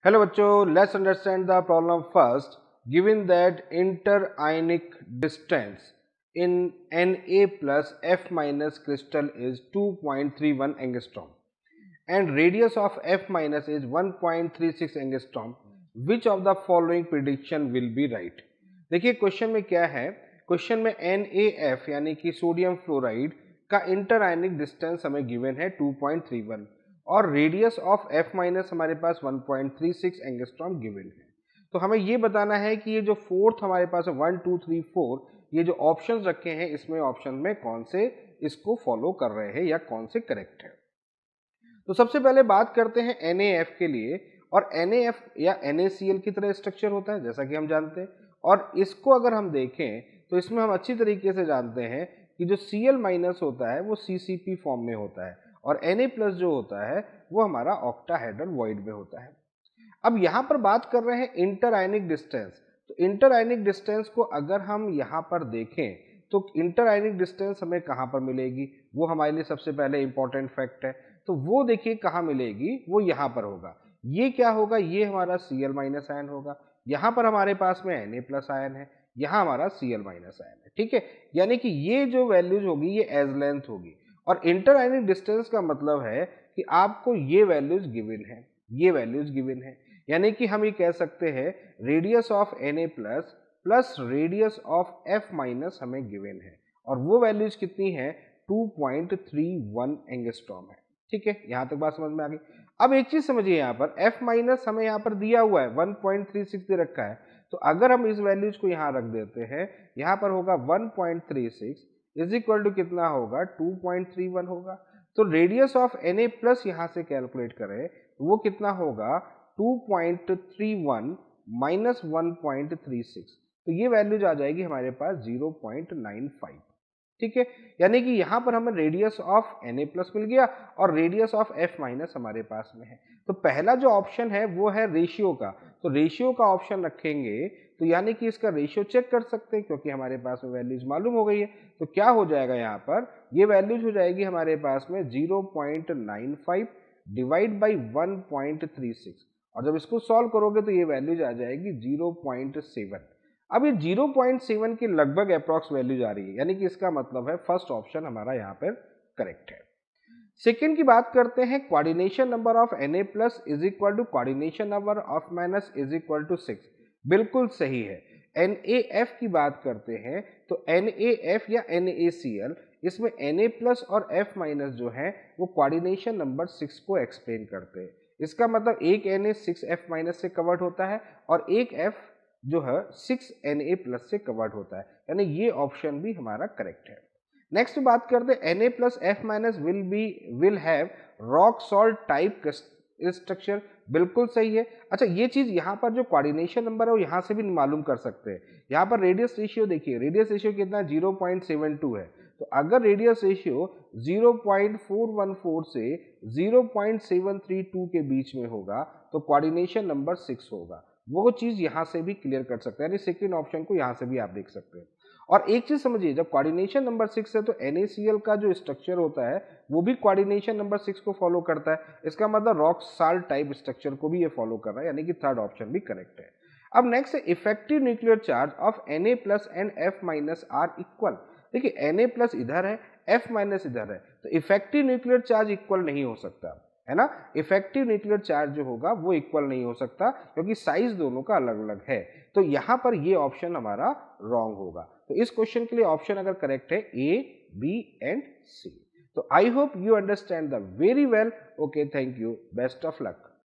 Hello बच्चों, let's understand the problem first. Given that interionic distance in Na plus F minus crystal is 2.31 angstrom and radius of F minus is 1.36 angstrom, which of the following prediction will be right? देखिए question में क्या है, question में NaF यानी कि sodium fluoride का इंटरआयनिक distance हमें given है 2.31 और रेडियस ऑफ F माइनस हमारे पास 1.36 एंगस्ट्रॉम गिवन है। तो हमें ये बताना है कि ये जो फोर्थ हमारे पास है 1 2 3 4 ये जो ऑप्शंस रखे हैं इसमें ऑप्शन में कौन से इसको फॉलो कर रहे हैं या कौन से करेक्ट है। तो सबसे पहले बात करते हैं NaF के लिए, और NaF या NaCl की तरह स्ट्रक्चर होता है जैसा कि हम जानते हैं, और इसको अगर हम देखें तो इसमें हम अच्छी तरीके से जानते हैं कि जो Cl माइनस होता है वो CCP फॉर्म में होता है और Na प्लस जो होता है वो हमारा ऑक्टाहेड्रल वॉइड में होता है। अब यहाँ पर बात कर रहे हैं इंटरआयनिक डिस्टेंस, तो इंटरआयनिक डिस्टेंस को अगर हम यहाँ पर देखें तो इंटरआयनिक डिस्टेंस हमें कहाँ पर मिलेगी, वो हमारे लिए सबसे पहले इंपॉर्टेंट फैक्ट है। तो वो देखिए कहाँ मिलेगी, वो यहाँ पर होगा। ये क्या होगा, ये हमारा Cl माइनस आयन होगा, यहाँ पर हमारे पास में Na प्लस आयन है, यहाँ हमारा Cl माइनस आयन है। ठीक है, यानी कि ये जो वैल्यूज होगी ये एज लेंथ होगी, और इंटरआयनिक डिस्टेंस का मतलब है कि आपको ये वैल्यूज गिवन है, ये वैल्यूज गिवन है, यानी कि हम ये कह सकते हैं radius of Na plus plus radius of F minus हमें गिवन है, और वो वैल्यूज कितनी है 2.31 एंगस्ट्रॉम है। ठीक है, यहां तक बात समझ में आ गई। अब एक चीज समझिए, यहाँ पर F माइनस हमें यहाँ पर दिया हुआ है 1.36 दे रखा है, तो अगर हम इस वैल्यूज को यहाँ रख देते हैं, यहाँ पर होगा 1.36 इज इक्वल टू कितना होगा 2.31 होगा। तो रेडियस ऑफ Na प्लस यहाँ से कैलकुलेट करें वो कितना होगा 2.31 माइनस 1.36, तो ये वैल्यूज आ जाएगी हमारे पास 0.95। ठीक है, यानी कि यहाँ पर हमें रेडियस ऑफ Na प्लस मिल गया और रेडियस ऑफ F माइनस हमारे पास में है। तो पहला जो ऑप्शन है वो है रेशियो का, तो रेशियो का ऑप्शन रखेंगे तो यानी कि इसका रेशियो चेक कर सकते हैं क्योंकि हमारे पास में वैल्यूज मालूम हो गई है। तो क्या हो जाएगा, यहाँ पर ये वैल्यूज हो जाएगी हमारे पास में 0.95 डिवाइड बाई 1.36, और जब इसको सॉल्व करोगे तो ये वैल्यूज आ जाएगी 0.7। अब ये 0.7 की लगभग अप्रॉक्स वैल्यूज आ रही है, यानी कि इसका मतलब है फर्स्ट ऑप्शन हमारा यहाँ पर करेक्ट है। सेकेंड की बात करते हैं, coordination number of Na plus is equal to coordination number of minus is equal to 6, बिल्कुल सही है। NaF की बात करते हैं तो NaF या NaCl, इसमें Na प्लस और F माइनस जो है वो कोऑर्डिनेशन नंबर 6 को एक्सप्लेन करते हैं। इसका मतलब एक Na 6F माइनस से कवर्ड होता है और एक F जो है 6 Na प्लस से कवर्ड होता है, यानी ये ऑप्शन भी हमारा करेक्ट है। नेक्स्ट बात करते हैं Na plus F minus will have rock salt type structure, बिल्कुल सही है। अच्छा, ये चीज यहाँ पर जो कोऑर्डिनेशन नंबर है वो यहाँ से भी मालूम कर सकते हैं। यहाँ पर रेडियस रेशियो देखिए, रेडियस रेशियो कितना 0.72 है, तो अगर रेडियस रेशियो 0.414 से 0.732 के बीच में होगा तो कोऑर्डिनेशन नंबर 6 होगा। वो चीज यहाँ से भी क्लियर कर सकते हैं, यानी सेकेंड ऑप्शन को यहाँ से भी आप देख सकते हैं। और एक चीज समझिए, जब कोऑर्डिनेशन नंबर 6 है तो NaCl का जो स्ट्रक्चर होता है वो भी कोऑर्डिनेशन नंबर 6 को फॉलो करता है, इसका मतलब रॉक साल्ट टाइप स्ट्रक्चर को भी ये फॉलो कर रहा है, यानी कि थर्ड ऑप्शन भी करेक्ट है। अब नेक्स्ट है effective nuclear charge of Na plus and F minus are equal. देखिए Na प्लस इधर है, F माइनस इधर है, तो इफेक्टिव न्यूक्लियर चार्ज इक्वल नहीं हो सकता है ना। इफेक्टिव न्यूक्लियर चार्ज जो होगा वो इक्वल नहीं हो सकता क्योंकि साइज दोनों का अलग अलग है, तो यहां पर ये ऑप्शन हमारा रॉन्ग होगा। तो इस क्वेश्चन के लिए ऑप्शन अगर करेक्ट है A, B एंड C। तो I hope you understand the very well. Okay, thank you, best of luck.